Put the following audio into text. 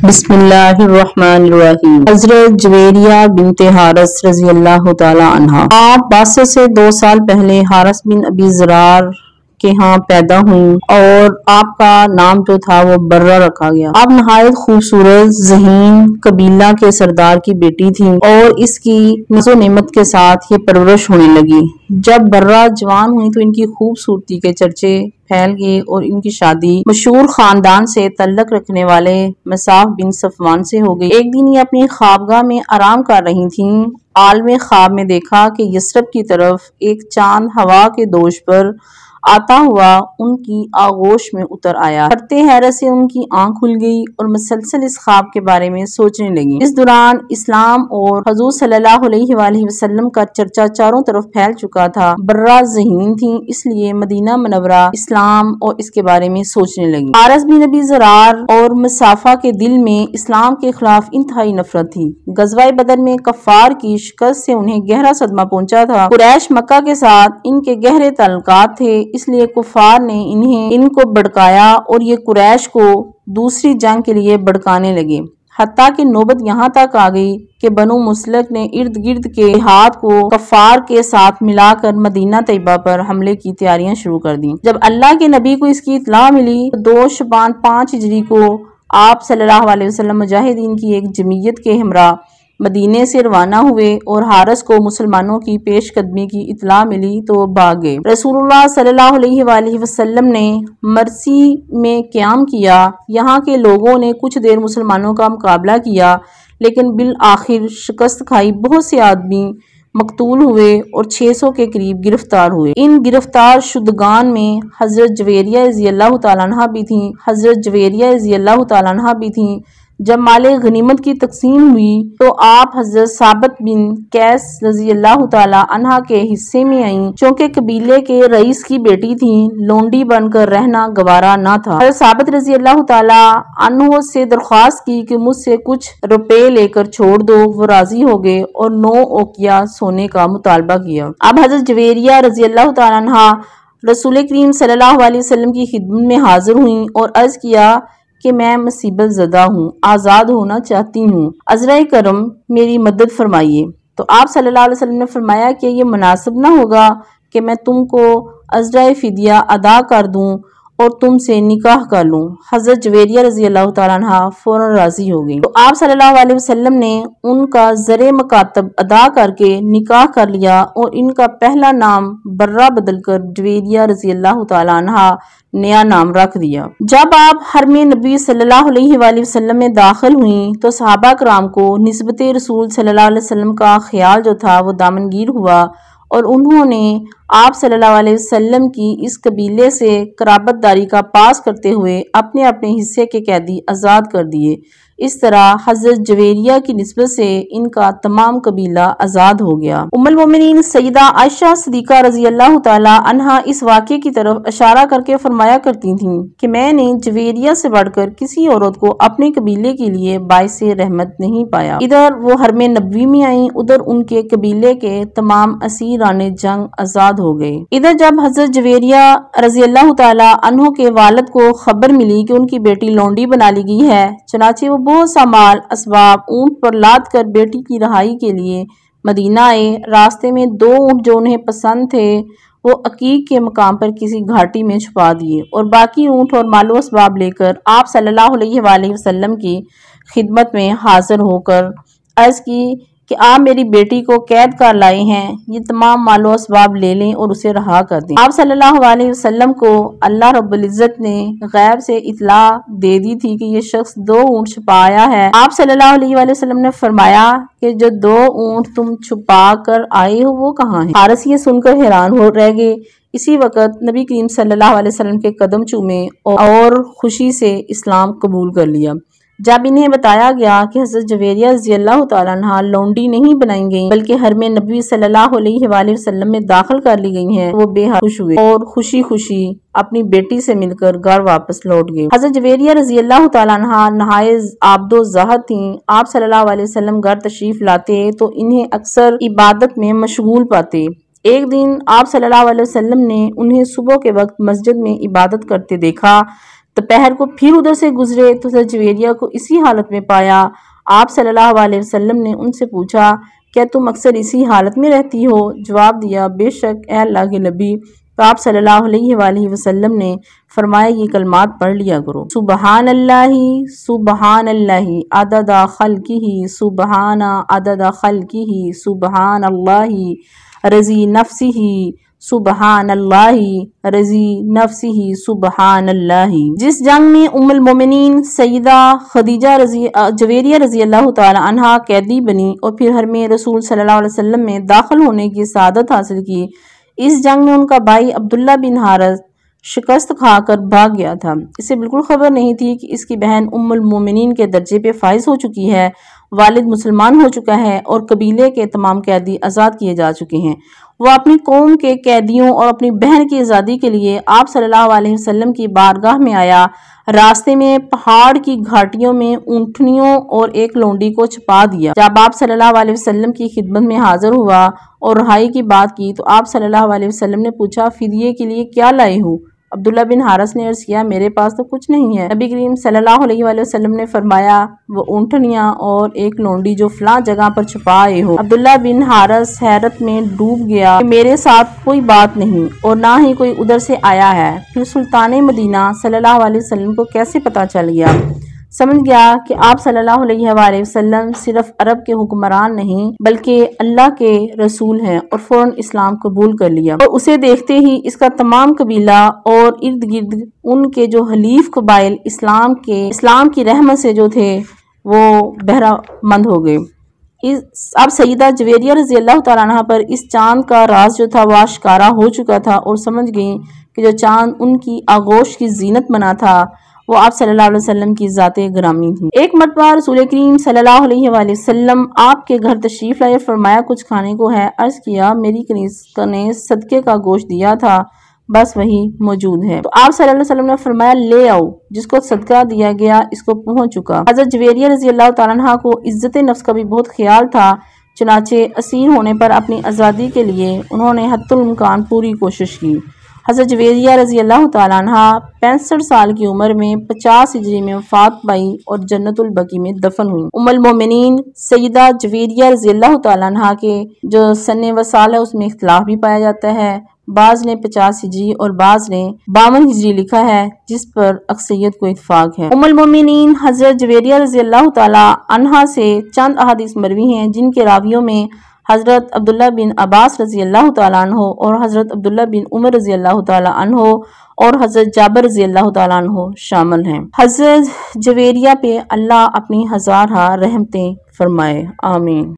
بسم اللہ الرحمن الرحیم۔ حضرت جویریہ بنت حارث رضی اللہ تعالی عنہا آپ باسط سے 2 سال پہلے حارث بن ابی زرار کے ہاں پیدا ہوئیں اور آپ کا نام جو تھا وہ برہ رکھا گیا۔ آپ نہایت خوبصورت ذہین قبیلہ کے سردار کی بیٹی تھیں اور اس کی ناز و نعمت کے ساتھ یہ پرورش ہونے لگی۔ جب برہ جوان ہوئی تو ان کی خوبصورتی کے چرچے پھیل گئے اور ان کی شادی مشہور خاندان سے تعلق رکھنے والے مصعب بن صفوان سے ہو گئی۔ ایک دن یہ اپنی خوابگاہ میں آرام کر رہی تھیں، عالم خواب میں دیکھا کہ یثرب کی طرف ایک چاند ہوا کے دوش پر آتا ہوا ان کی آغوش میں اتر آیا۔ پڑھتے حیرت سے ان کی آنکھ کھل گئی اور مسلسل اس خواب کے بارے میں سوچنے لگی۔ اس دوران اسلام اور حضور صلی اللہ علیہ وآلہ وسلم کا چرچا چاروں طرف پھیل چکا تھا۔ برہ ذہین تھیں، اس لیے مدینہ منورہ، اسلام اور اس کے بارے میں سوچنے لگی۔ حارث بن ابی زرار اور مصعفہ کے دل میں اسلام کے خلاف انتہائی نفرت تھی۔ غزوہ بدر میں کفار کی شکست سے انہیں گہرا صدمہ پہنچا تھا۔ قریش مکہ کے ساتھ ان کے گہرے تعلقات تھے، اس لیے کفار نے ان کو بھڑکایا اور یہ قریش کو دوسری جنگ کے لیے بھڑکانے لگے، حتیٰ کہ نوبت یہاں تک آ گئی کہ بنو مسلک نے ارد گرد کے دیہات کو کفار کے ساتھ ملا کر مدینہ طیبہ پر حملے کی تیاریاں شروع کر دیں۔ جب اللہ کے نبی کو اس کی اطلاع ملی تو 2 شعبان 5 ہجری کو آپ صلی اللہ علیہ وسلم مجاہدین کی ایک جمعیت کے ہمراہ مدینے سے روانہ ہوئے اور حارث کو مسلمانوں کی پیش قدمی کی اطلاع ملی تو بھاگ گئے۔ رسول اللہ صلی اللہ علیہ وآلہ وسلم نے مرسی میں قیام کیا۔ یہاں کے لوگوں نے کچھ دیر مسلمانوں کا مقابلہ کیا لیکن بالآخر شکست کھائی۔ بہت سے آدمی مقتول ہوئے اور 600 کے قریب گرفتار ہوئے۔ ان گرفتار شدگان میں حضرت جویریہ رضی اللہ تعالیٰ عنہا بھی تھیں۔ حضرت جویریہ رضی اللہ تعالیٰ عنہا بھی تھیں۔ جب مال غنیمت کی تقسیم ہوئی تو آپ حضرت ثابت بن قیس رضی اللہ تعالیٰ عنہ کے حصے میں آئیں۔ چونکہ قبیلے کے رئیس کی بیٹی تھیں، لونڈی بن کر رہنا گوارا نہ تھا۔ حضرت ثابت رضی اللہ تعالیٰ عنہ سے درخواست کی کہ مجھ سے کچھ روپے لے کر چھوڑ دو۔ وہ راضی ہو گئے اور 9 اوقیہ سونے کا مطالبہ کیا۔ اب حضرت جویریہ رضی اللہ تعالیٰ عنہ رسول کریم صلی اللہ علیہ وسلم کی خدمت میں حاضر ہوئیں اور عرض کیا کہ میں مصیبت زدہ ہوں، آزاد ہونا چاہتی ہوں، عذرائے کرم میری مدد فرمائیے۔ تو آپ صلی اللہ علیہ وسلم نے فرمایا کہ یہ مناسب نہ ہوگا کہ میں تم کو عذرائے فدیہ ادا کر دوں اور تم سے نکاح کر لوں۔ حضرت جویریہ رضی اللہ تعالیٰ عنہ فوراً راضی ہو گئی۔ تو آپ صلی اللہ علیہ وسلم نے ان کا زر مکاتب ادا کر کے نکاح کر لیا اور ان کا پہلا نام برہ بدل کر جویریہ رضی اللہ تعالیٰ عنہ نیا نام رکھ دیا۔ جب آپ حرم نبی صلی اللہ علیہ وآلہ وسلم میں داخل ہوئیں تو صحابہ کرام کو نسبت رسول صلی اللہ علیہ وسلم کا خیال جو تھا وہ دامنگیر ہوا اور انہوں نے آپ صلی اللہ علیہ وسلم کی اس قبیلے سے قرابت داری کا پاس کرتے ہوئے اپنے اپنے حصے کے قیدی آزاد کر دیے۔ اس طرح حضرت جویریہ کی نسبت سے ان کا تمام قبیلہ آزاد ہو گیا۔ ام المومنین سیدہ عائشہ صدیقہ رضی اللہ تعالی عنہا اس واقعے کی طرف اشارہ کر کے فرمایا کرتی تھیں کہ میں نے جویریہ سے بڑھ کر کسی عورت کو اپنے قبیلے کے لیے باعث رحمت نہیں پایا۔ ادھر وہ حرم نبوی میں آئیں، ادھر ان کے قبیلے کے تمام اسیران جنگ آزاد ہو گئے۔ ادھر جب حضرت جویریہ رضی اللہ تعالی عنہ کے والد کو خبر ملی کہ ان کی بیٹی لونڈی بنا لی گئی ہے، چنانچہ وہ بہت سا مال اسباب اونٹ پر لاد کر بیٹی کی رہائی کے لیے مدینہ آئے۔ راستے میں 2 اونٹ جو انہیں پسند تھے وہ عقیق کے مقام پر کسی گھاٹی میں چھپا دیے اور باقی اونٹ اور مال و اسباب لے کر آپ صلی اللہ علیہ وآلہ وسلم کی خدمت میں حاضر ہو کر عرض کی کہ آپ میری بیٹی کو قید کر لائے ہیں، یہ تمام مال و اسباب لے لیں اور اسے رہا کر دیں۔ آپ صلی اللہ علیہ وسلم کو اللہ رب العزت نے غیب سے اطلاع دے دی تھی کہ یہ شخص 2 اونٹ چھپا آیا ہے۔ آپ صلی اللہ علیہ وآلہ وسلم نے فرمایا کہ جو 2 اونٹ تم چھپا کر آئے ہو وہ کہاں ہیں؟ حارث یہ سن کر حیران ہو رہ گئے۔ اسی وقت نبی کریم صلی اللہ علیہ وسلم کے قدم چومے اور خوشی سے اسلام قبول کر لیا۔ جب انہیں بتایا گیا کہ حضرت جویریہ رضی اللہ تعالیٰ عنہ لونڈی نہیں بنائی گئیں بلکہ حرم نبی صلی اللہ علیہ وآلہ وسلم میں داخل کر لی گئی ہیں، وہ بے حد خوش ہوئے اور خوشی خوشی اپنی بیٹی سے مل کر گھر واپس لوٹ گئے۔ حضرت جویریہ رضی اللہ تعالیٰ عنہ نہایت عابد و زاہد تھیں۔ آپ صلی اللہ علیہ وسلم گھر تشریف لاتے تو انہیں اکثر عبادت میں مشغول پاتے۔ ایک دن آپ صلی اللہ علیہ وسلم نے انہیں صبح کے وقت مسجد میں عبادت کرتے دیکھا دوپہر کو پھر ادھر سے گزرے تو حضرت جویریہ کو اسی حالت میں پایا۔ آپ صلی اللہ علیہ وسلم نے ان سے پوچھا کیا تم اکثر اسی حالت میں رہتی ہو؟ جواب دیا بے شک اے اللہ کے نبی۔ تو آپ صلی اللہ علیہ وآلہ وسلم نے فرمایا یہ کلمات پڑھ لیا کرو، سبحان اللہ عدد خلقہ، سبحان عدد خلقہ، سبحان اللہ رضی نفسہ، سبحان اللہ رضی نفسہ، سبحان اللہ۔ جس جنگ میں ام المومنین سیدہ خدیجہ جویریہ رضی اللہ تعالی عنہا قیدی بنی اور پھر حرم رسول صلی اللہ علیہ وسلم میں داخل ہونے کی سعادت حاصل کی، اس جنگ میں ان کا بھائی عبداللہ بن حارث شکست کھا کر بھاگ گیا تھا۔ اسے بالکل خبر نہیں تھی کہ اس کی بہن ام المومنین کے درجے پہ فائز ہو چکی ہے، والد مسلمان ہو چکا ہے اور قبیلے کے تمام قیدی آزاد کیے جا چکے ہیں۔ وہ اپنی قوم کے قیدیوں اور اپنی بہن کی آزادی کے لیے آپ صلی اللہ علیہ وسلم کی بارگاہ میں آیا۔ راستے میں پہاڑ کی گھاٹیوں میں اونٹنیوں اور ایک لونڈی کو چھپا دیا۔ جب آپ صلی اللہ علیہ وسلم کی خدمت میں حاضر ہوا اور رہائی کی بات کی تو آپ صلی اللہ علیہ وسلم نے پوچھا فدیے کے لیے کیا لائے ہو؟ عبداللہ بن حارث نے عرض کیا میرے پاس تو کچھ نہیں ہے۔ نبی کریم صلی اللہ علیہ وآلہ وسلم نے فرمایا وہ اونٹنیاں اور ایک لونڈی جو فلاں جگہ پر چھپائے ہو۔ عبداللہ بن حارث حیرت میں ڈوب گیا کہ میرے ساتھ کوئی بات نہیں اور نہ ہی کوئی ادھر سے آیا ہے، پھر سلطان مدینہ صلی اللہ علیہ وسلم کو کیسے پتہ چل گیا؟ سمجھ گیا کہ آپ صلی اللہ علیہ وآلہ وسلم صرف عرب کے حکمران نہیں بلکہ اللہ کے رسول ہیں اور فوراً اسلام قبول کر لیا، اور اسے دیکھتے ہی اس کا تمام قبیلہ اور ارد گرد ان کے جو حلیف قبائل اسلام کی رحمت سے جو تھے وہ بہرہ مند ہو گئے۔ اب سیدہ جویریہ رضی اللہ تعالیٰ عنہ پر اس چاند کا راز جو تھا وہ آشکارا ہو چکا تھا اور سمجھ گئیں کہ جو چاند ان کی آغوش کی زینت بنا تھا وہ آپ صلی اللہ علیہ وسلم کی ذات گرامی تھی۔ ایک مرتبہ رسول کریم صلی اللہ علیہ وآلہ وسلم آپ کے گھر تشریف لائے، فرمایا کچھ کھانے کو ہے؟ عرض کیا میری کنیز نے صدقے کا گوشت دیا تھا، بس وہی موجود ہے۔ تو آپ صلی اللہ علیہ وسلم نے فرمایا لے آؤ، جس کو صدقہ دیا گیا اس کو پہنچ چکا۔ حضرت جویریہ رضی اللہ تعالیٰ عنہ کو عزت نفس کا بھی بہت خیال تھا، چنانچہ اسیر ہونے پر اپنی آزادی کے لیے انہوں نے حتی الامکان پوری کوشش کی۔ حضرت جویریہ رضی اللہ تعالیٰ عنہ 65 سال کی عمر میں 50 ہجری میں وفات پائی اور جنت البقیع میں دفن ہوئی۔ ام المومنین سیدہ جویریہ رضی اللہ تعالیٰ عنہ کے جو سن وصال ہے اس میں اختلاف بھی پایا جاتا ہے، بعض نے 50 ہجری اور بعض نے 52 ہجری لکھا ہے، جس پر اکثریت کو اتفاق ہے۔ ام المومنین حضرت جویریہ رضی اللہ تعالیٰ عنہ سے چند احادیث مروی ہیں جن کے راویوں میں حضرت عبداللہ بن عباس رضی اللہ تعالیٰ عنہ اور حضرت عبداللہ بن عمر رضی اللہ تعالیٰ عنہ اور حضرت جابر رضی اللہ تعالیٰ عنہ شامل ہیں۔ حضرت جویریہ پہ اللہ اپنی ہزارہ رحمتیں فرمائے، آمین۔